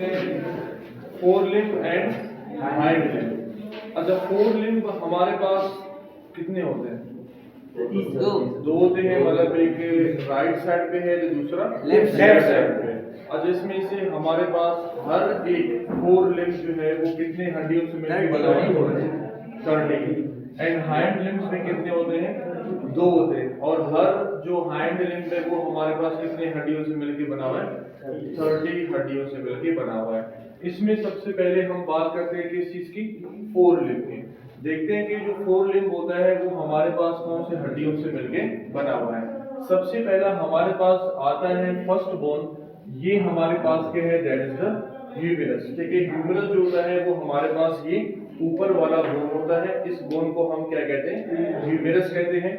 Four limb and hind limb. अच्छा, four limb हमारे पास कितने होते हैं? दो होते हैं, मतलब एक राइट साइड पे है तो दूसरा लेफ्ट साइड पे। अच्छा, इसमें से हमारे पास हर एक फोर लिम्ब जो है वो कितने हड्डियों से मिलकर बना है? 30। एंड हाइंड लिम्ब्स में कितने होते हैं? दो होते हैं। और हर जो हाइंड लिम्ब है वो हमारे पास कितने हड्डियों से मिलकर बना हुआ है? 30 हड्डियों से मिलकर बना हुआ है। इसमें सबसे पहले हम बात करते हैं किस चीज की? फोर लिम्ब की। देखते हैं कि जो फोर लिम्ब होता है वो हमारे पास कौन से हड्डियों से मिलके बना हुआ है। सबसे पहला हमारे पास आता है फर्स्ट बोन। ये हमारे पास क्या है? That is the humerus. ठीक है, ह्यूमरस जो होता है वो हमारे पास ये ऊपर वाला बोन होता है। इस बोन को हम क्या कहते हैं? ह्यूमरस कहते हैं।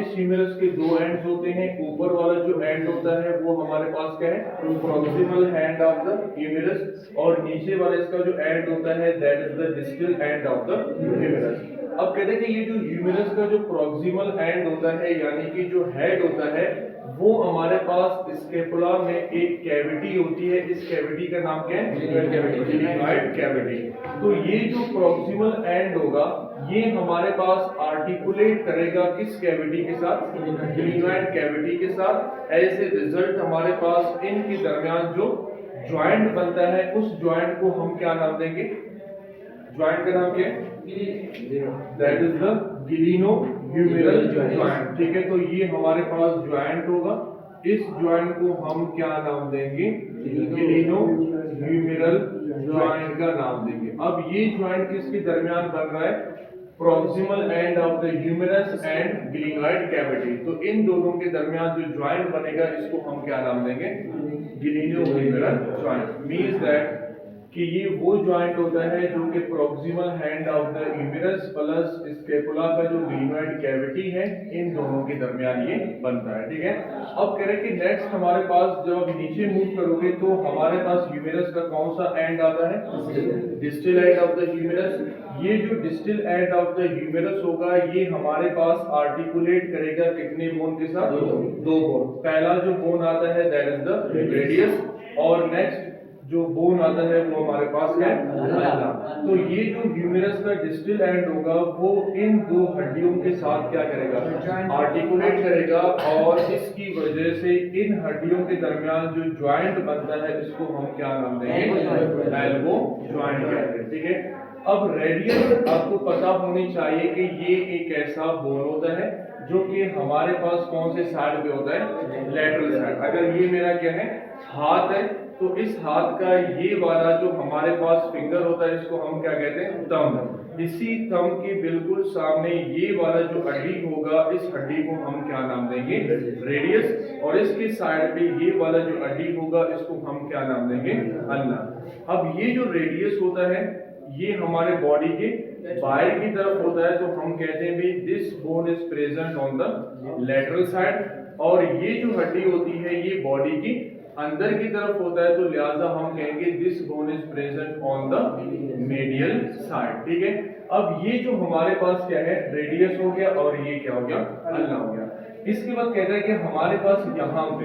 इस ह्यूमरस के दो एंड्स होते हैं। ऊपर वाला जो एंड होता है वो हमारे पास क्या है? Proximal end of the humerus. और नीचे वाला इसका जो एंड होता है that is the distal end of the humerus. अब कहते हैं कि ये जो ह्यूमरस का जो प्रॉक्सिमल एंड होता है, यानी कि जो हेड होता है, वो हमारे पास स्केपुला में एक कैविटी होती है। इस कैविटी का नाम क्या है? Glenoid cavity. तो ये जो प्रॉक्सिमल एंड होगा ये हमारे पास आर्टिकुलेट करेगा किस कैविटी के साथ? ग्लिनोइड कैविटी के साथ। एज ए रिजल्ट हमारे पास इनके दरमियान जो ज्वाइंट बनता है उस ज्वाइंट को हम क्या नाम देंगे? ज्वाइंट का नाम क्या है? That is the glenohumeral joint. ठीक है, तो ये हमारे पास ज्वाइंट होगा। इस ज्वाइंट को हम क्या नाम देंगे? गिलिनो-ह्यूमेरल ज्वाइंट का नाम देंगे। अब ये ज्वाइंट किसके दरमियान बन रहा है? Proximal end of the humerus and glenoid cavity. तो इन दोनों के दरमियान जो ज्वाइंट बनेगा इसको हम क्या नाम देंगे? गिलिनो-ह्यूमेरल ज्वाइंट। मींस दैट कि ये वो ज्वाइंट होता है जो कि proximal hand of the humerus plus scapula का जो ग्लिनोइड कैविटी है इन दोनों के दरमियान ये बनता है। ठीक है, अब कह रहे कि नेक्स्ट हमारे पास जब आप नीचे मूव करोगे तो हमारे पास ह्यूमरस का कौन सा एंड आता है? Distal end of the humerus. ये जो distal end of the humerus होगा ये हमारे पास आर्टिकुलेट करेगा कितने बोन के साथ? दो बोन। पहला जो बोन आता है दैट इज द रेडियस, और नेक्स्ट जो बोन आता है वो हमारे पास है अल्ना। तो ये जो ह्यूमरस का डिस्टल एंड होगा वो इन दो हड्डियों के साथ क्या करेगा? आर्टिकुलेट करेगा, और इसकी वजह से इन हड्डियों के दरमियान जो ज्वाइंट बनता है इसको हम क्या नाम देंगे? एल्बो ज्वाइंट कहते हैं। ठीक है, अब रेडियस आपको पता होनी चाहिए कि ये एक ऐसा बोन होता है जो कि हमारे पास कौन से साइड पे होता है? Lateral side. अगर ये मेरा क्या है? हाथ है, तो इस हाथ का ये वाला जो हमारे पास फिंगर होता है इसको हम क्या कहते हैं? थंब। इसी थंब के बिल्कुल सामने ये वाला जो हड्डी होगा इस हड्डी को हम क्या नाम देंगे? रेडियस। और इसके साइड पे ये वाला जो हड्डी होगा इसको हम क्या नाम देंगे? अल्ना। अब ये जो रेडियस होता है ये हमारे बॉडी के बाहर की तरफ होता है, तो हम कहते हैं भी this bone is present on the lateral side. और ये जो हड्डी होती है ये बॉडी की अंदर की तरफ होता है, तो लिहाजा हम कहेंगे this bone is present on the medial side. ठीक है, अब ये जो हमारे पास क्या है? रेडियस हो गया, और ये क्या हो गया? अल्ना हो गया। इसके बाद कहता है कि हमारे पास यहाँ पे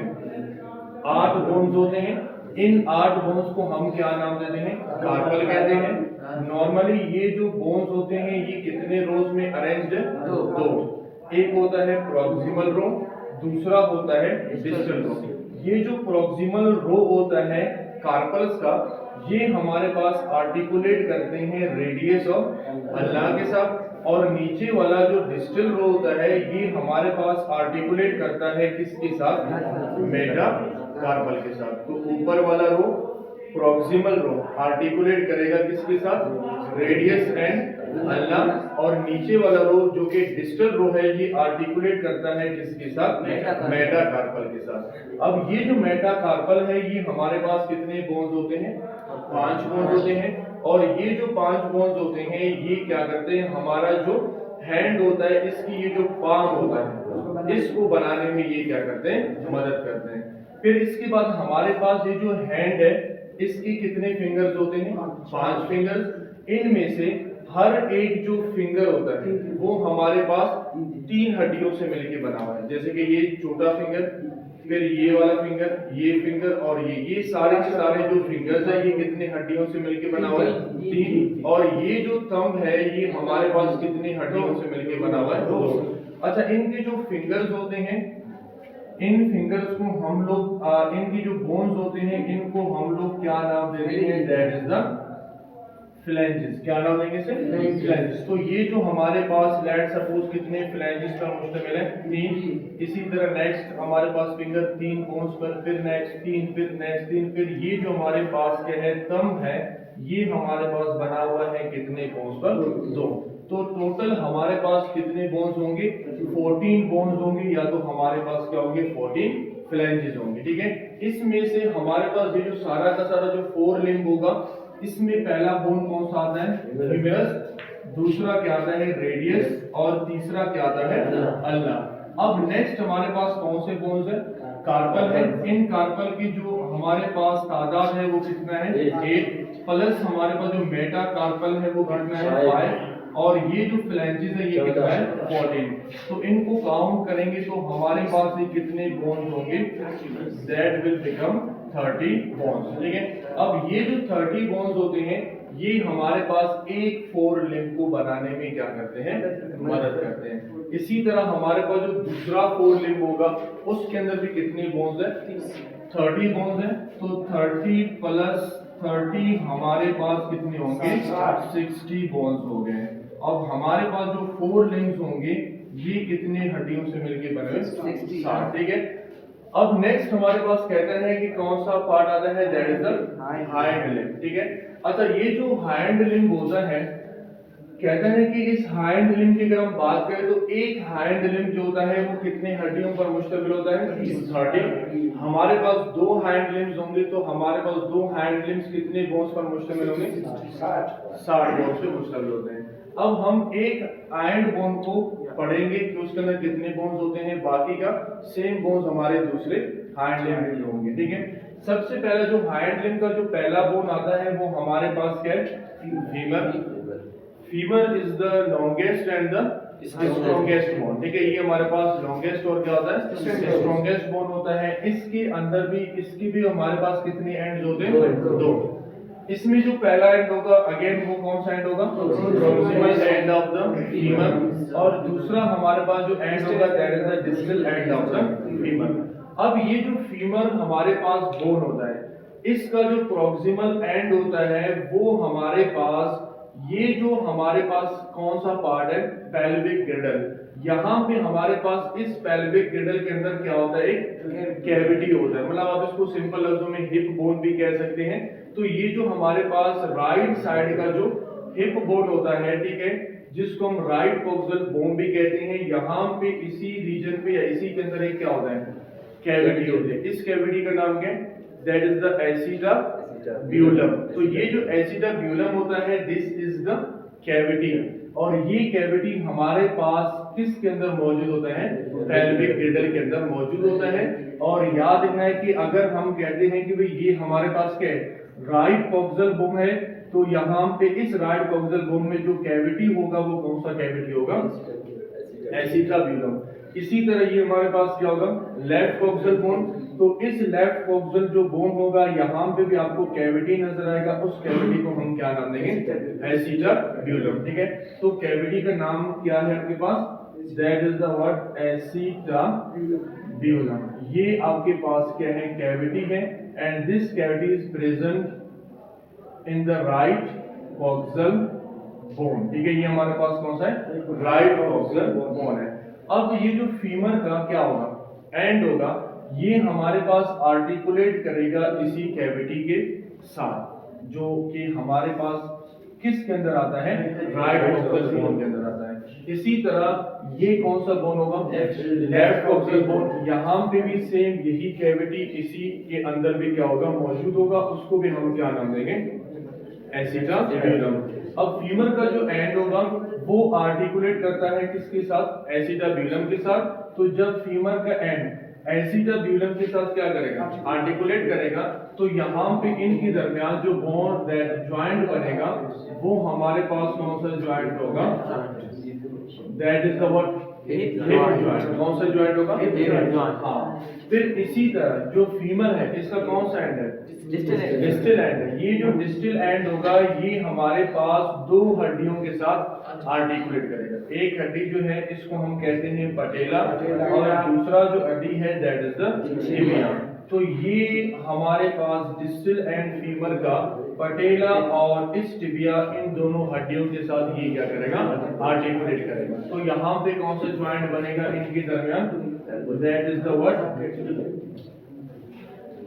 8 बोन्स होते हैं। इन 8 बोन्स को हम क्या नाम देते हैं? कार्पल कहते हैं। नॉर्मली ये जो बोन्स होते हैं ये कितने रोज में अरेंज्ड है? दो। एक होता है प्रॉक्सिमल रो, दूसरा होता है डिस्टल रो। ये जो प्रॉक्सिमल रो होता है कार्पल्स का, ये हमारे पास आर्टिकुलेट करते हैं रेडियस ऑफ अल्ना के साथ। और नीचे वाला जो डिस्टल रो होता है ये हमारे पास आर्टिकुलेट करता है किसके साथ? मेटा कार्पल के साथ। तो ऊपर वाला रो प्रॉक्सिमल रो आर्टिकुलेट करेगा किसके साथ? Radius and ulna. और नीचे वाला रो जो कि डिस्टल रो है ये आर्टिकुलेट करता है किसके साथ? मेटाकार्पल के साथ। अब ये जो मेटाकार्पल है ये हमारे पास कितने बोन्स होते हैं? 5 बोन्स होते हैं। और ये जो 5 बोन्स होते हैं ये क्या करते हैं? हमारा जो हैंड होता है इसकी ये जो पाम होता है इसको बनाने में ये क्या करते हैं? मदद करते हैं। फिर इसके बाद हमारे पास ये जो हैंड है इसकी कितने फिंगर्स होते हैं? 5 फिंगर्स। इनमें से हर एक जो फिंगर होता है वो हमारे पास 3 हड्डियों से मिलकर बना हुआ है। जैसे कि ये छोटा फिंगर, फिर ये वाला फिंगर, ये फिंगर और ये सारे के सारे जो फिंगर्स है ये कितने हड्डियों से मिलके बना हुआ है? 3। और ये जो थंब है ये हमारे पास कितनी हड्डियों से मिलके बना हुआ है? 2। अच्छा, इनके जो फिंगर्स होते हैं, इन फिंगर्स को हम लोग इनकी जो बोन्स होते हैं इनको हम लोग क्या नाम देते हैं? That is the flanges. क्या नाम देंगे इसे? फ्लैंजेस। तो ये जो हमारे पास लेट सपोज कितने फ्लैंजेस पर मुश्तमिल है? 3। इसी तरह नेक्स्ट हमारे पास फिंगर 3 बोन्स पर, फिर नेक्स्ट 3, फिर नेक्स्ट 3, फिर ये जो हमारे पास क्या है? थंब है, ये हमारे पास बना हुआ है कितने बोन्स पर? 2। तो टोटल हमारे पास कितने बोन्स होंगे? 14 बोन्स होंगे, या तो हमारे पास क्या होंगे? 14 फ्लैंजेस होंगे। ठीक है, इसमें से हमारे पास ये जो सारा का सारा जो 4 लिम्ब होगा, इसमें पहला बोन कौन सा आता है? ह्यूमरस। दूसरा क्या आता है? रेडियस। और तीसरा क्या आता है? अल्ना। अब नेक्स्ट हमारे पास कौन से बोन्स है? कार्पल है। इन कार्पल की जो हमारे पास तादाद है वो कितना है? 8 प्लस हमारे पास जो मेटा कार्पल है वो कितना है? 5। और ये जो फ्लैंजेस है ये कितना है? 14। तो इनको काउंट करेंगे तो हमारे पास ये कितने बोन्स होंगे? That will become 30 bones. ठीक है, अब ये जो 30 बोन्स होते हैं ये हमारे पास एक 4 लिम्ब को बनाने में क्या करते हैं? मदद करते हैं। इसी तरह हमारे पास जो दूसरा 4 लिम्ब होगा उसके अंदर भी कितने बोन्स है? 30 बोन्स है। तो 30 प्लस 30 हमारे पास कितने होंगे? 60 बोन्स हो गए। अब हमारे पास जो 4 लिम्ब्स होंगे ये कितने हड्डियों से मिलके बने हुए? 60। ठीक है, अब नेक्स्ट हमारे पास कहता है कि कौन सा पार्ट आता है? That is the hind limb. ठीक है, अच्छा ये जो हाइंड लिम्ब होता है, कहता है कि इस हाइंड लिम्ब की अगर हम बात करें तो एक हाइंड लिम्ब जो होता है वो कितने हड्डियों पर मुश्तमिल होता है? 30। हमारे पास 2 हाइंड लिम्ब्स होंगे तो हमारे पास 2 हाइंड लिम्ब्स कितने बोन्स पर मुश्तमिल होंगे? 60 बोन्स पे मुश्तमिल होते हैं। अब हम एक हाइंड बोन को पढ़ेंगे कि उसके अंदर कितने बोन्स होते हैं, बाकी का सेम बोन्स हमारे दूसरे हाइंड लिम्ब में होंगे। ठीक है, सबसे पहला जो हाइंड लिम्ब का जो पहला बोन आता है वो हमारे पास क्या है? Femur. Femur is the longest and the strongest bone. ठीक है, ये हमारे पास लॉन्गेस्ट और क्या होता है? स्ट्रॉन्गेस्ट बोन होता है। इसके अंदर भी इसकी भी हमारे पास कितने एंड्स होते हैं? 2। इसमें जो पहला एंड होगा अगेन वो कौन सा एंड होगा? Proximal end of the femur. और दूसरा हमारे पास जो एंड होगा that is the distal end of the femur. अब ये जो फीमर हमारे पास बोन होता है, इसका जो प्रॉक्सिमल एंड होता है वो हमारे पास, ये जो हमारे पास कौन सा पार्ट है? पेल्विक गिर्डल। यहाँ पे हमारे पास इस पेल्विक गिर्डल के अंदर क्या होता है? एक कैविटी होता है, मतलब आप इसको सिंपल लफ्जों में हिप बोन भी कह सकते हैं। तो ये जो हमारे पास राइट साइड का जो हिप बोन होता है, ठीक है, जिसको हम राइट कोक्सल बोन भी कहते हैं, यहाँ पे इसी रीजन पे या इसी के अंदर एक क्या होता है? कैविटी होती है। इस कैविटी का नाम क्या है? That is the acetabulum. तो ये जो एसिटाब्यूलम होता है दिस इज द कैविटी। और ये कैविटी हमारे पास किसके अंदर मौजूद होता है? पेल्विक गिर्डल के अंदर मौजूद होता है। और याद रखना है कि अगर हम कहते हैं कि भाई ये हमारे पास क्या है? राइट कोक्सल बोन है, तो यहाँ पे इस राइट कोक्सल बोन में जो कैविटी होगा वो कौन सा कैविटी होगा? एसिटाब्यूलम। इसी तरह ये हमारे पास क्या होगा? Left coxal bone. तो इस लेफ्ट कोक्सल जो बोन होगा यहाँ पे भी आपको कैविटी नजर आएगा, उस कैविटी को हम क्या नाम देंगे? एसिटाब्यूलम। ठीक है, तो कैविटी का नाम क्या है आपके पास? That is the word acetabulum. ये आपके पास क्या है? कैविटी है। And this cavity is present in the right coxal bone. ठीक है, ये हमारे पास कौन सा है? राइट कोक्सल बोन है। अब ये जो फीमर का क्या होगा? एंड होगा, ये हमारे पास आर्टिकुलेट करेगा इसी कैविटी के साथ, जो कि हमारे पास किसके अंदर आता है? राइट कोक्सल बोन के अंदर आता है। इसी तरह ये कौन सा बोन होगा? Left coxal bone. यहाँ पे भी सेम यही कैविटी इसी के अंदर भी क्या होगा? मौजूद होगा, उसको भी हम क्या नाम देंगे? एसिटाब्यूलम। अब फीमर का जो एंड होगा वो आर्टिकुलेट करता है किसके साथ? एसिटाब्यूलम के साथ। तो जब फीमर का एंड एसिटाब्यूलम के साथ क्या करेगा? आर्टिकुलेट करेगा, तो यहाँ पे इनके दरमियान जो बोन दैट जॉइंट बनेगा वो हमारे पास कौन सा जॉइंट होगा? That is the what? Hip joint. कौन सा जॉइंट होगा? Hip joint. हाँ। फिर इसी तरह जो फीमर है इसका कौन सा एंड है? डिस्टल एंड है। ये जो डिस्टल एंड होगा ये हमारे पास दो हड्डियों के साथ आर्टिकुलेट करेगा। एक हड्डी जो है इसको हम कहते हैं पटेला और दूसरा जो हड्डी है दैट इज द टिबिया। तो ये हमारे पास डिस्टल एंड फीमर का पटेला और इस टिबिया इन दोनों हड्डियों के साथ ये क्या करेगा? आर्टिकुलेट करेगा। तो यहाँ पे कौन सा ज्वाइंट बनेगा इनके दरमियान? That is the what?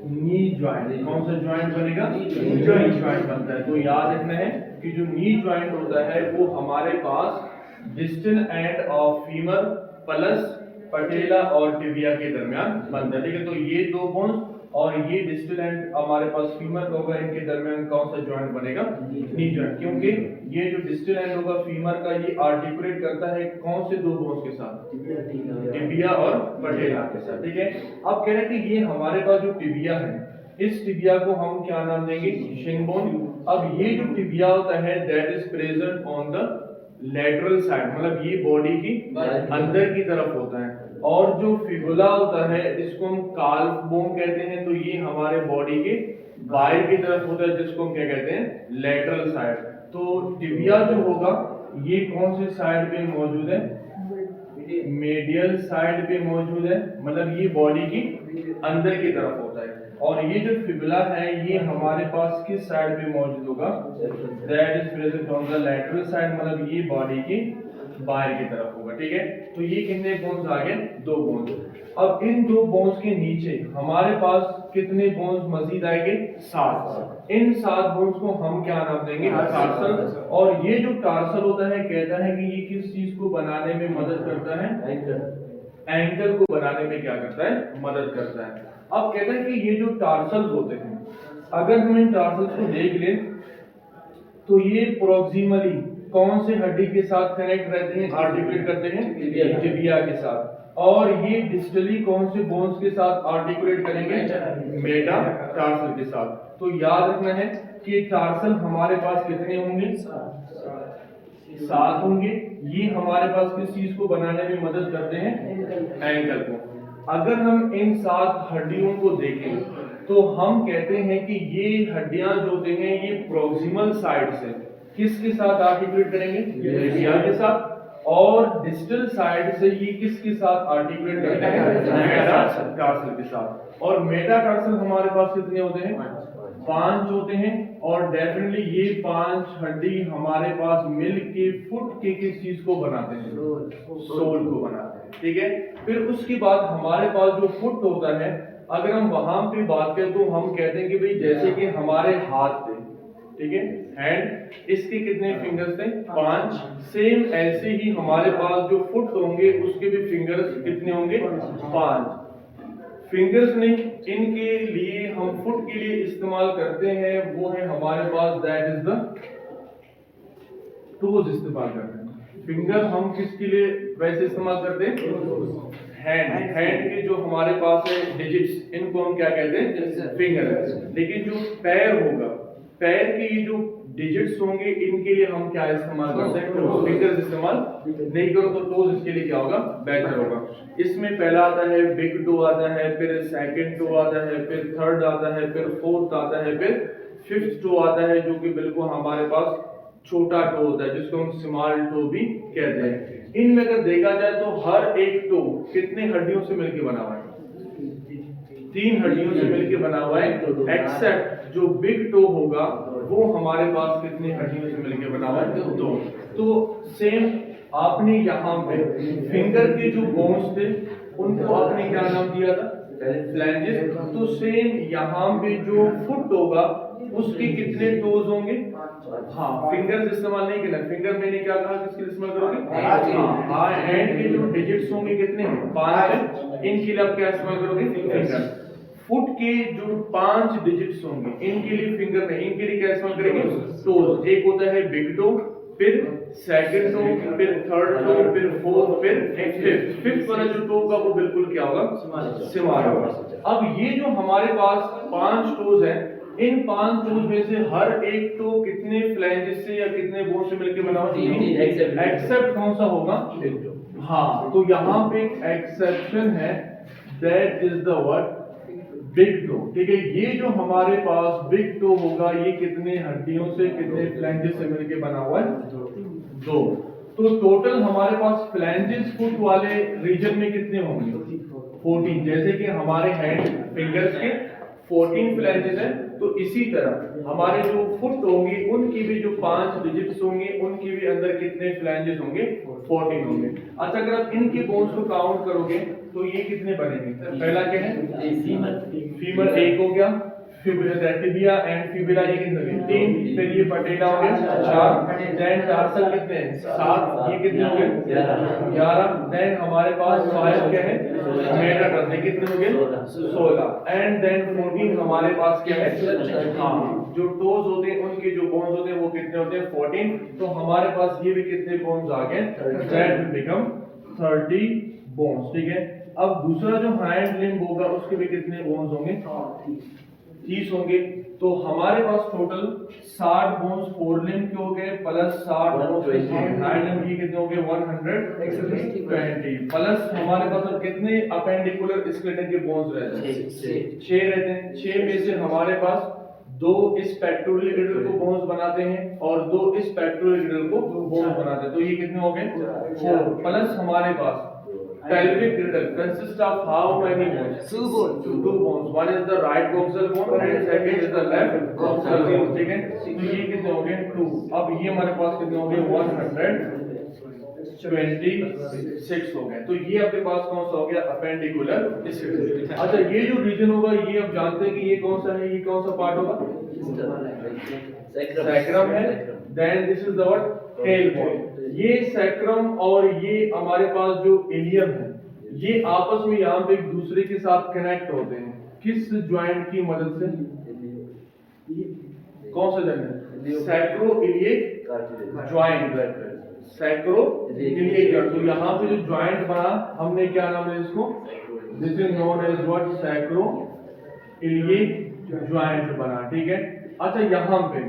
Knee joint. कौन सा ज्वाइंट बनेगा? नी ज्वाइंट बनता है। तो याद रखना है कि जो नी ज्वाइंट होता है वो हमारे पास distal end of femur plus patella और टिबिया के दरमियान बनता है। ठीक है, तो ये दो बोन्स और ये डिस्टल एंड हमारे पास फीमर का होगा, इनके दरमियान कौन सा ज्वाइंट बनेगा? Knee joint. क्योंकि ये जो डिस्टल एंड होगा फीमर का ये आर्टिकुलेट करता है कौन से दो बोन्स के साथ? टिबिया और पटेला के साथ। ठीक है, अब कह रहे हैं कि ये हमारे पास जो टिबिया है इस टिबिया को हम क्या नाम देंगे? Shin bone. अब ये जो टिबिया होता है that is present on the lateral side, मतलब ये बॉडी की अंदर की तरफ होता है। और जो फिबुला होता है इसको हम काल्फ बोन कहते हैं। तो ये हमारे बॉडी के बाहर की तरफ होता है जिसको हम क्या कहते हैं? Lateral side. तो टिबिया जो होगा ये कौन से साइड पे मौजूद है? मेडियल साइड पे मौजूद है, मतलब ये बॉडी की अंदर की तरफ होता है। और ये जो फिबुला है ये हमारे पास किस साइड पे मौजूद होगा? That is present on the lateral side, मतलब ये बॉडी की बाहर की तरफ होगा। ठीक है, तो ये कितने बोन्स आ गए? दो बोन्स। अब इन दो बोन्स के नीचे हमारे पास कितने बोन्स मजीद आएंगे? 7। इन 7 बोन्स को हम क्या नाम देंगे? टार्सल। और ये जो टार्सल होता है कहता है कि ये किस चीज को बनाने में मदद करता है? एंकल को बनाने में क्या करता है? मदद करता है। अब कहते हैं कि ये जो टार्सल्स होते हैं अगर हम इन टार्सल्स को देख लें तो ये प्रोक्सिमली कौन से हड्डी के साथ कनेक्ट रहते हैं? आर्टिकुलेट करते हैं टिबिया के साथ। और ये डिस्टली कौन से बोन्स के साथ आर्टिकुलेट करेंगे? मेटाटार्सल के साथ। तो याद रखना है कि टार्सल हमारे पास कितने होंगे? 7 होंगे। ये हमारे पास किस चीज को बनाने में मदद करते हैं? एंकल को। अगर हम इन 7 हड्डियों को देखें तो हम कहते हैं कि ये हड्डियां जो होते हैं ये प्रोक्सिमल साइड से किसके साथ आर्टिकुलेट करेंगे? टिबिया के साथ। और डिस्टल साइड से ये किसके साथ आर्टिकुलेट करते हैं? मेटाटार्सल के साथ। और मेटाटार्सल हमारे पास कितने होते हैं? 5 होते हैं। और डेफिनेटली ये 5 हड्डी हमारे पास मिल के फुट के किस चीज को बनाते हैं? सोल को बनाते हैं। ठीक है, फिर उसके बाद हमारे पास जो फुट होता है अगर हम वहां पे बात करें तो हम कहते हैं कि भाई जैसे कि हमारे हाथ थे, ठीक है, हैंड, इसके कितने फिंगर्स थे? 5। सेम ऐसे ही हमारे पास जो फुट होंगे उसके भी फिंगर्स कितने होंगे? 5। फिंगर्स नहीं, इनके लिए हम फुट के लिए इस्तेमाल करते हैं वो है हमारे पास दैट इज द टोज इस्तेमाल करते हैं। फिंगर हम किसके लिए वैसे इस्तेमाल करते हैं? हैंड के जो हमारे पास है डिजिट्स इनको हम क्या कहते हैं? फिंगर। लेकिन जो पैर होगा, पैर के ये जो डिजिट्स होंगे इनके लिए हम क्या इस्तेमाल करते हैं? फिंगर्स इस्तेमाल नहीं करो तो टोज इसके लिए क्या होगा? बेटर होगा। इसमें पहला आता है बिग टो आता है, फिर सेकंड टो आता है, फिर थर्ड आता है, फिर फोर्थ आता है, फिर फिफ्थ टो आता है जो कि बिल्कुल हमारे पास छोटा टो होता है जिसको हम स्मॉल टो भी कहते हैं। इनमें अगर देखा जाए तो हर एक टो कितने हड्डियों से मिलकर बना हुआ है? 3 हड्डियों से मिलकर बना हुआ है। एक्सेप्ट जो बिग टो होगा वो हमारे पास कितने हड्डियों से मिलकर बना हुआ है? 2। तो सेम आपने यहाँ पे फिंगर के जो बोन्स थे उनको आपने क्या नाम दिया था? फ्लैंजेस। तो सेम यहाँ पे जो फुट होगा उसके कितने टोज होंगे? हाँ, फिंगर्स इस्तेमाल नहीं करना। फिंगर मैंने क्या कहा किसके इस्तेमाल करोगे? हाँ, हैंड के जो डिजिट्स होंगे कितने हैं? 5। इनके लिए आप क्या इस्तेमाल करोगे? फिंगर। फुट के जो 5 डिजिट्स होंगे इनके लिए फिंगर नहीं, इनके लिए क्या इस्तेमाल करेंगे? टोज। एक होता है बिग टो, फिर सेकंड टो, फिर थर्ड टो, फिर फोर्थ, फिर फिफ्थ। फिफ्थ वाला जो टो होगा वो बिल्कुल क्या होगा? स्मॉल होगा। अब ये जो हमारे पास 5 टोज हैं इन 5 टोज में से हर एक टो कितने फ्लैंजेस से या कितने बोन से मिलकर बना हुआ है? एक्सेप्ट कौन सा होगा? हाँ, तो यहाँ पे एक एक्सेप्शन है, that is the word big toe. ठीक है, ये जो हमारे पास बिग टो होगा, ये कितने हड्डियों से, कितने फ्लैंजेस से मिलके बना हुआ है? दो। तो टोटल हमारे पास फ्लैंजेस फुट वाले रीजन में कितने होंगे? 14। जैसे कि हमारे हैंड फिंगर्स के 14 फ्लैंजेस हैं, तो इसी तरह हमारे जो फुट होंगे उनकी भी जो 5 डिजिट्स होंगे उनकी भी अंदर कितने फ्लैंजेस होंगे? 14 होंगे। अच्छा, अगर आप इनके बोन्स को काउंट करोगे तो ये कितने बनेंगे? पहला क्या है? फीमर 1 हो गया, टिबिया एंड फिबुला ये कितने हो गए? 3। फिर ये पटेला हो गया 4, देन टार्सल कितने हैं? 7, ये कितने हो गए? 11। देन हमारे पास 5 क्या है? मेटाटार्स, कितने हो गए? 16। एंड देन 14 हमारे पास क्या है? हाँ, जो टोज होते हैं उनके जो बोन्स होते हैं वो कितने होते हैं? 14। तो हमारे पास ये भी कितने बोन्स आ गए? That will become 30 bones. ठीक है, अब दूसरा जो हैंड लिम्ब होगा उसके भी कितने बोन्स होंगे? 30 होंगे। तो हमारे पास टोटल 60 बोन्स फोर लिम्ब के हो गए, प्लस 60 बोन्स हैंड लिम्ब के कितने हो गए? 120, प्लस हमारे पास अब कितने अपेंडिकुलर स्केलेटन के बोन्स रहते हैं? 6 रहते हैं। 6 में से हमारे पास 2 इस पेक्टोरल गिरडल को बोन्स बनाते हैं और 2 इस पेक्टोरल गिरडल को बोन्स बनाते हैं, तो ये कितने हो गए? 4। प्लस हमारे पास pelvic girdle consists of how many bones? 2 bones. Two bones. One is the right coxal bone and second is the left coxal bone. ठीक है, तो ये कितने हो गए? 2। अब ये हमारे पास कितने हो गए? 126 हो गए। तो ये आपके पास कौन सा हो गया? Appendicular skeleton. अच्छा, ये जो रीजन होगा ये आप जानते हैं कि ये कौन सा है? ये कौन सा पार्ट होगा? सैक्रम है। Then this is the what? Tailbone. ये सैक्रम और ये हमारे पास जो इलियम है, ये आपस में यहाँ पे एक दूसरे के साथ कनेक्ट होते हैं। किस ज्वाइंट की मदद से? कौन सा जॉइंट? सैक्रोइलिएक ज्वाइंट। सैक्रोइलिएक ज्वाइंट। तो यहाँ पे जो ज्वाइंट बना, हमने क्या नाम है इसको? This is known as what? Sacroiliac joint बना। ठीक है, अच्छा, यहाँ पे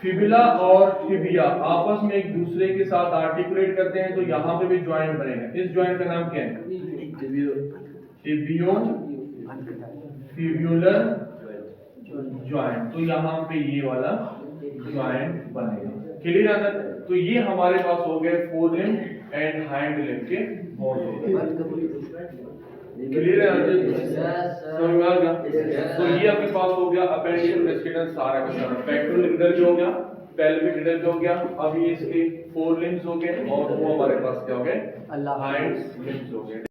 फिबुला और टिबिया आपस में एक दूसरे के साथ आर्टिकुलेट करते हैं, तो यहाँ पे भी ज्वाइंट बनेगा। इस ज्वाइंट का नाम क्या है? टिबियो फिब्युलर ज्वाइंट। तो यहाँ पे ये वाला ज्वाइंट बनेगा। क्लियर आता है? तो ये हमारे पास हो गए four limb and hind limb के बोन्स हो गए। क्लियर है? समझ में आ गया? तो ये आपके पास हो गया अपेंडिकुलर स्केलेटन सारा का सारा। पेक्टोरल गिरडल भी हो गया, पेल्विक गिरडल भी हो गया, अभी इसके फोर लिम्ब्स हो गए और वो हमारे पास क्या हो गए? हाइंड लिम्ब्स हो गए।